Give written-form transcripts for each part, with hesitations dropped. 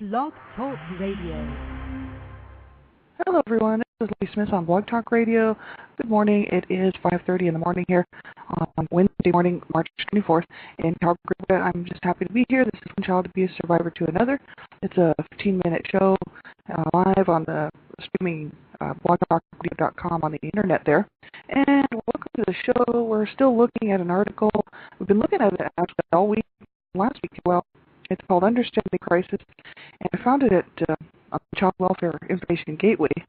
Blog Talk Radio. Hello, everyone. This is Lee Smith on Blog Talk Radio. Good morning. It is 5:30 in the morning here on Wednesday morning, March 24th in Calgary. I'm just happy to be here. This is One Child Abuse Survivor to Another. It's a 15-minute show live on the streaming blogtalkradio.com on the internet there. And welcome to the show. We're still looking at an article. We've been looking at it actually all week, last week as well. It's called Understanding Crisis, and I found it at Child Welfare Information Gateway. I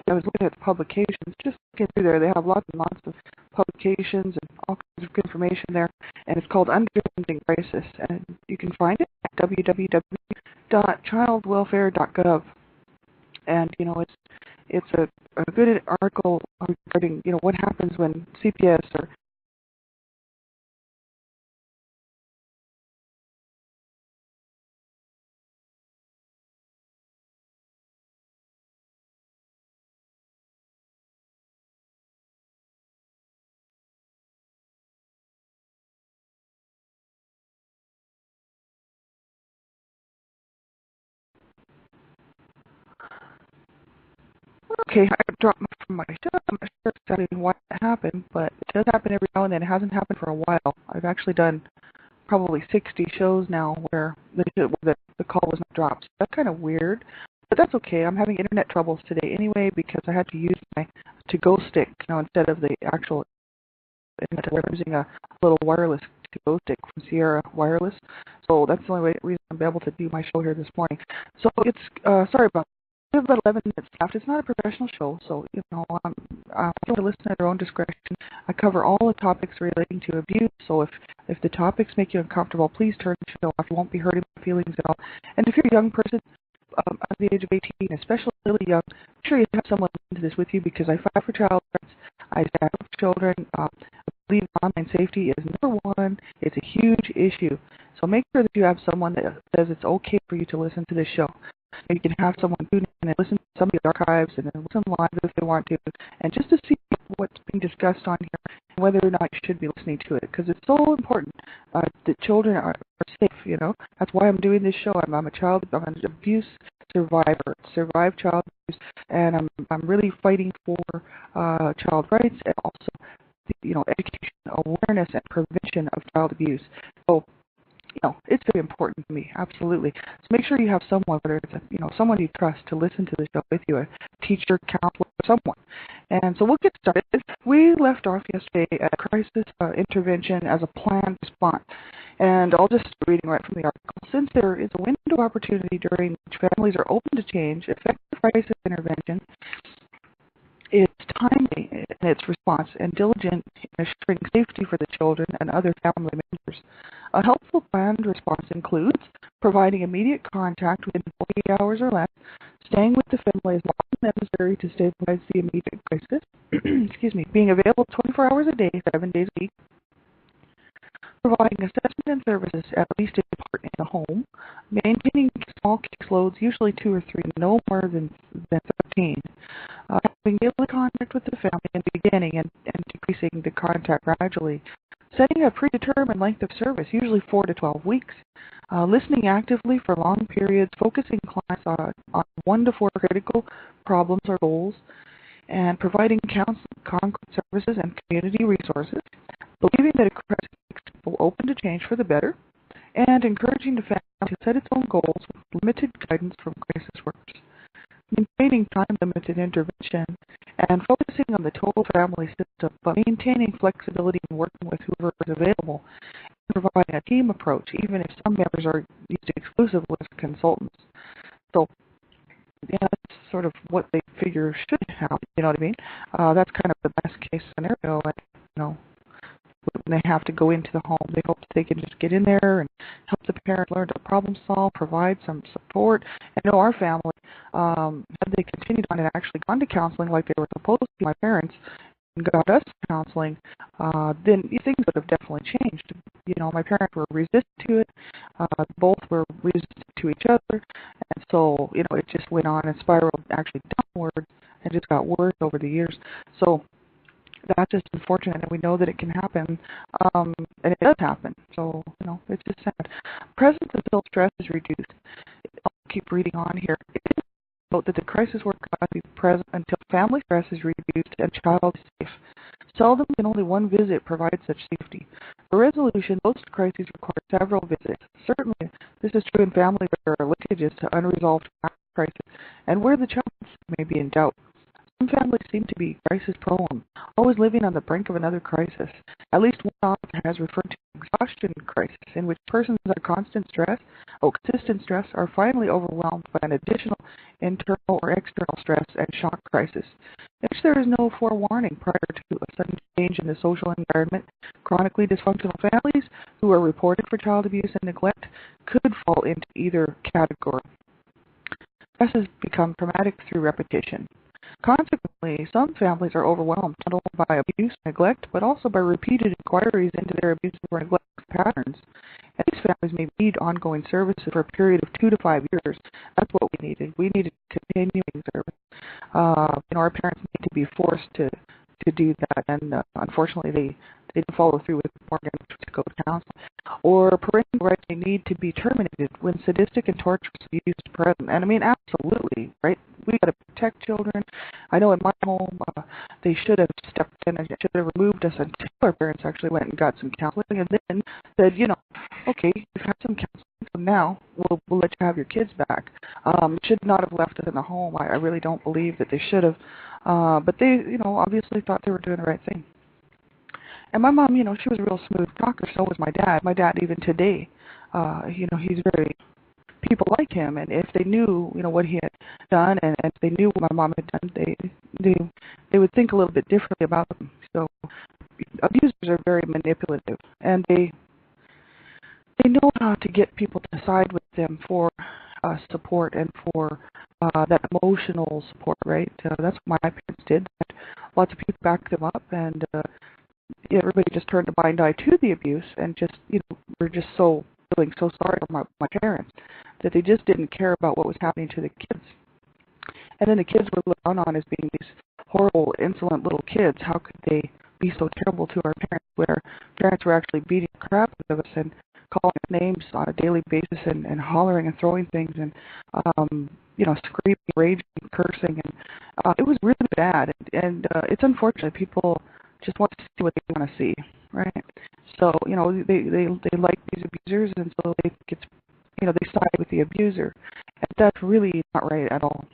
was looking at the publications, just looking through there. They have lots and lots of publications and all kinds of good information there, and it's called Understanding Crisis, and you can find it at www.childwelfare.gov. And it's a good article regarding what happens when CPS or okay, I dropped from my show. I'm not sure exactly why it happened, but it does happen every now and then. It hasn't happened for a while. I've actually done probably 60 shows now where the call was not dropped. So that's kind of weird, but that's okay. I'm having internet troubles today anyway because I had to use my to-go stick instead of the actual internet. I'm using a little wireless to-go stick from Sierra Wireless. So that's the only reason I'm able to do my show here this morning. So it's sorry about that. We have about 11 minutes left. It's not a professional show, so people to listen at their own discretion. I cover all the topics relating to abuse, so if the topics make you uncomfortable, please turn the show off. You won't be hurting my feelings at all. And if you're a young person under the age of 18, especially really young, make sure you have someone listen to this with you because I fight for child rights. I stand up for children. I believe online safety is number one. It's a huge issue. So make sure that you have someone that says it's okay for you to listen to this show. You can have someone tune in and listen to some of the archives and then listen live if they want to, and just to see what's being discussed on here and whether or not you should be listening to it, because it's so important that children are safe. That's why I'm doing this show. I'm an abuse survivor, survived child abuse, and I'm really fighting for child rights and also education, awareness, and prevention of child abuse. So it's very important to me, absolutely. So make sure you have someone, whether it's someone you trust, to listen to the show with you, a teacher, counselor, someone. And so we'll get started. We left off yesterday at crisis intervention as a planned response. And I'll just start reading right from the article. Since there is a window of opportunity during which families are open to change, effective crisis intervention is timely in its response and diligent in assuring safety for the children and other family members. A helpful planned response includes providing immediate contact within 48 hours or less, staying with the family as long as necessary to stabilize the immediate crisis, being available 24 hours a day, 7 days a week, providing assessment and services at least in part in the home, maintaining small caseloads, usually 2 or 3, no more than 13, having daily contact with the family in the beginning and decreasing the contact gradually, setting a predetermined length of service, usually 4 to 12 weeks, listening actively for long periods, focusing clients on 1 to 4 critical problems or goals, and providing counseling, concrete services, and community resources, believing that a crisis makes people open to change for the better, and encouraging the family to set its own goals with limited guidance from crisis workers, maintaining time-limited intervention, and focusing on the total family system, but maintaining flexibility in working with whoever is available, and providing a team approach, even if some members are used exclusively as consultants. So, that's sort of what they figure should happen, you know what I mean? That's kind of the best case scenario, when they have to go into the home. They hope they can just get in there and help the parent learn to problem solve, provide some support. I know our family, had they continued on and actually gone to counseling like they were supposed to, my parents, and got us counseling, then things would have definitely changed. My parents were resistant to it. Both were resistant to each other. And so, it just went on and spiraled actually downward and just got worse over the years. So that's just unfortunate, and we know that it can happen, and it does happen. So, it's just sad. Presence until stress is reduced. keep reading on here. It is note that the crisis worker must be present until family stress is reduced and child is safe. Seldom can only one visit provide such safety. For resolution, most crises require several visits. Certainly, this is true in families where there are linkages to unresolved crisis and where the child may be in doubt. Some families seem to be crisis-prone, always living on the brink of another crisis. At least one author has referred to an exhaustion crisis, in which persons under consistent stress are finally overwhelmed by an additional internal or external stress and shock crisis, in which there is no forewarning prior to a sudden change in the social environment. Chronically dysfunctional families who are reported for child abuse and neglect could fall into either category. Stress has become traumatic through repetition. Consequently, some families are overwhelmed not only by abuse and neglect, but also by repeated inquiries into their abusive or neglect patterns. And these families may need ongoing services for a period of 2 to 5 years. That's what we needed. We needed continuing service. Our parents need to be forced to do that, and unfortunately, they didn't follow through with Morgan to go to counsel. Or parental rights may need to be terminated when sadistic and torturous abuse is present. And I mean, absolutely, right? We got to protect children. I know in my home, they should have stepped in and should have removed us until our parents actually went and got some counseling, and then said, okay, we've had some counseling, so now we'll let you have your kids back. Should not have left us in the home. I really don't believe that they should have. But they, obviously thought they were doing the right thing. And my mom, she was a real smooth talker. So was my dad. My dad, even today, he's very, people like him. And if they knew, what he had done, and if they knew what my mom had done, they would think a little bit differently about them. So abusers are very manipulative, and they know how to get people to side with them for support and for that emotional support, right? That's what my parents did. Lots of people backed them up, and everybody just turned a blind eye to the abuse, and just, were just feeling so sorry for my parents that they just didn't care about what was happening to the kids. And then the kids were looked on as being these horrible, insolent little kids. How could they be so terrible to our parents, where parents were actually beating the crap out of us and calling us names on a daily basis and hollering and throwing things and, screaming, raging, cursing. And it was really bad. And it's unfortunate. People just want to see what they want to see, right? So, they like these abusers, and so they think it's, they side with the abuser. And that's really not right at all.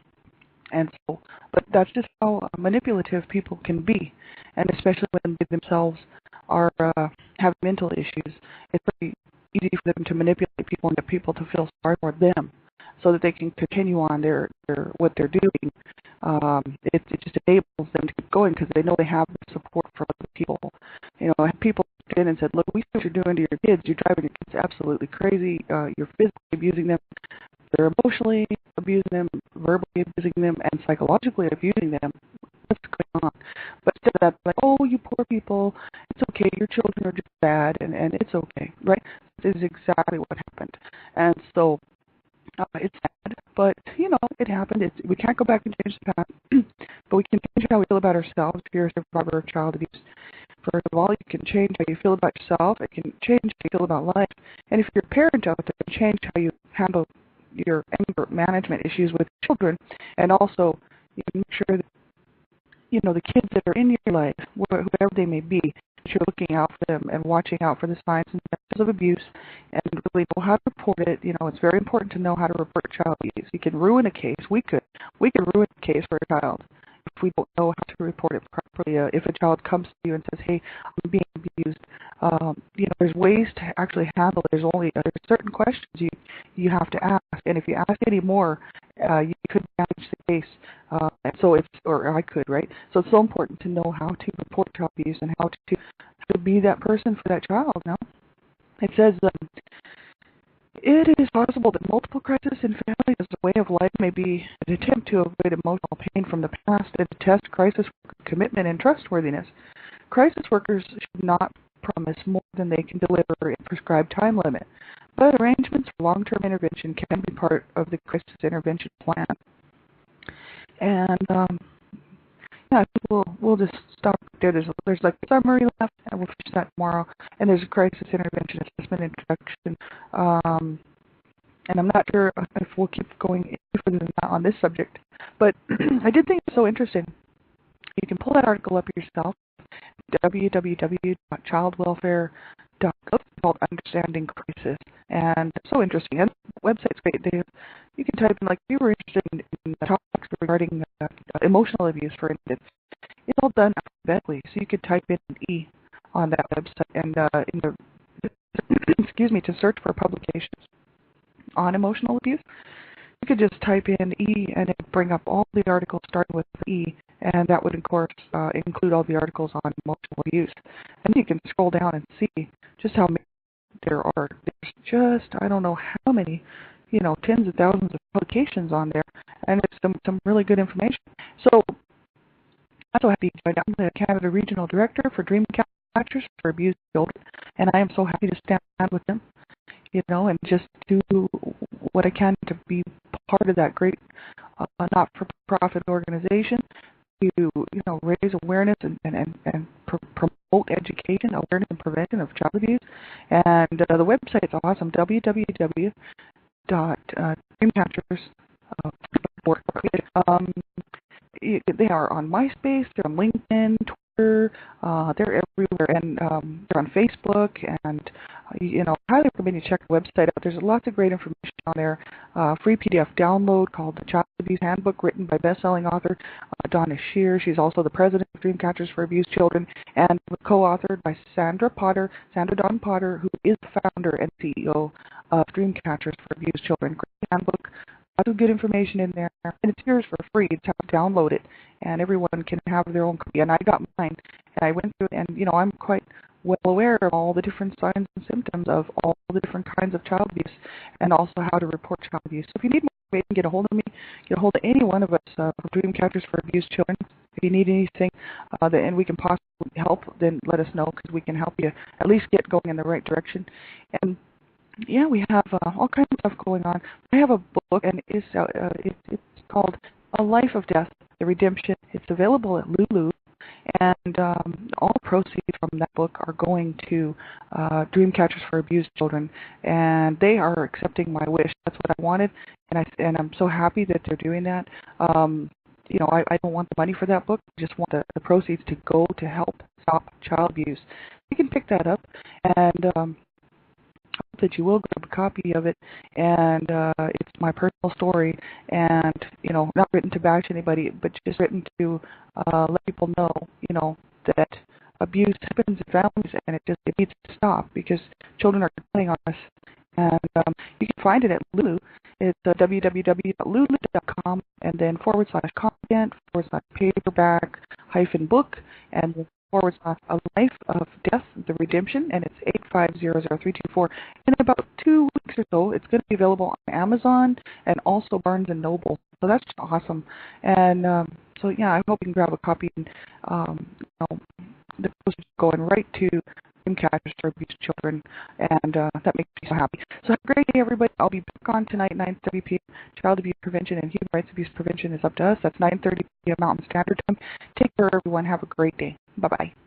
And so, but that's just how manipulative people can be, and especially when they themselves are have mental issues. It's pretty easy for them to manipulate people and get people to feel sorry for them, so that they can continue on their what they're doing. It just enables them to keep going because they know they have the support from other people. People came in and said, "Look, we see what you're doing to your kids. You're driving your kids absolutely crazy. You're physically abusing them. They're emotionally abusing them, verbally abusing them, and psychologically abusing them. What's going on?" But instead of that, like, "Oh, you poor people, it's okay. Your children are just bad, and it's okay," right? This is exactly what happened. And so it's sad, but, it happened. We can't go back and change the past, but we can change how we feel about ourselves. If you're a survivor of child abuse, first of all, you can change how you feel about yourself. It can change how you feel about life. And if you're a parent out there, it can change how you handle your anger management issues with children. And also, you can make sure that, the kids that are in your life, whoever they may be, that you're looking out for them and watching out for the signs and symptoms of abuse, and really know how to report it. It's very important to know how to report child abuse. You can ruin a case. We could ruin a case for a child if we don't know how to report it properly. If a child comes to you and says, "Hey, I'm being abused," there's ways to actually handle it. There's certain questions you have to ask, and if you ask any more, you could damage the case. I could, right? So it's so important to know how to report child abuse and how to be that person for that child. Now, it says, it is possible that multiple crises in families as a way of life may be an attempt to avoid emotional pain from the past and to test crisis worker commitment and trustworthiness. Crisis workers should not promise more than they can deliver in a prescribed time limit, but arrangements for long-term intervention can be part of the crisis intervention plan. And I think we'll just stop there. There's like a summary left, and we'll finish that tomorrow. And there's a crisis intervention assessment introduction. And I'm not sure if we'll keep going any further than that on this subject. But I did think it was so interesting. You can pull that article up yourself, www.childwelfare.gov, called Understanding Crisis. And it's so interesting. And the website's great. You can type in, like, if you were interested in topics regarding emotional abuse, for instance. It's all done alphabetically. So you could type in an E on that website and in the excuse me, to search for publications on emotional abuse. You could just type in E and it would bring up all the articles starting with E, and that would, of course, include all the articles on emotional abuse. And you can scroll down and see just how many there are. There's just, I don't know how many, tens of thousands of publications on there, and it's some really good information. So I'm so happy to join. I'm the Canada Regional Director for Dream Catchers for Abused Children, and I am so happy to stand with them, and just do what I can to be part of that great not-for-profit organization to, raise awareness and promote education, awareness and prevention of child abuse. And the website is awesome, www.dreamcatchers.org. They are on MySpace, they're on LinkedIn, Twitter, they're everywhere, and they're on Facebook, and I highly recommend you check the website out. There's lots of great information on there. Free PDF download called The Child Abuse Handbook, written by best-selling author Donna Shear. She's also the president of Dreamcatchers for Abused Children, and co-authored by Sandra Dawn Potter, who is the founder and CEO of Dreamcatchers for Abused Children. Great handbook. Lots of good information in there, and it's yours for free. It's how to download it, and everyone can have their own copy. And I got mine, and I went through it, and I'm quite well aware of all the different signs and symptoms of all the different kinds of child abuse, and also how to report child abuse. So if you need more information, get a hold of me, get a hold of any one of us from Dreamcatchers for Abused Children. If you need anything and we can possibly help, then let us know, because we can help you at least get going in the right direction. And yeah, we have all kinds of stuff going on. I have a book, and it's called A Life of Death, The Redemption. It's available at Lulu, and all proceeds from that book are going to Dreamcatchers for Abused Children, and they are accepting my wish. That's what I wanted, and I'm so happy that they're doing that. I don't want the money for that book. I just want the proceeds to go to help stop child abuse. You can pick that up, and hope that you will grab a copy of it. And it's my personal story, and not written to bash anybody, but just written to let people know, that abuse happens in families, and it needs to stop, because children are depending on us. And you can find it at Lulu. It's www.lulu.com, and then /content/paperback-book, and then / A Life of Death, The Redemption, and it's 8500324. In about 2 weeks or so, it's going to be available on Amazon and also Barnes & Noble. So that's awesome. And so, yeah, I hope you can grab a copy. And, the post is going right to Dreamcatchers for Abused Children, and that makes me so happy. So have a great day, everybody. I'll be back on tonight, 9:30 p.m. Child Abuse Prevention and Human Rights Abuse Prevention is up to us. That's 9:30 p.m. Mountain Standard Time. Take care, everyone. Have a great day. Bye-bye.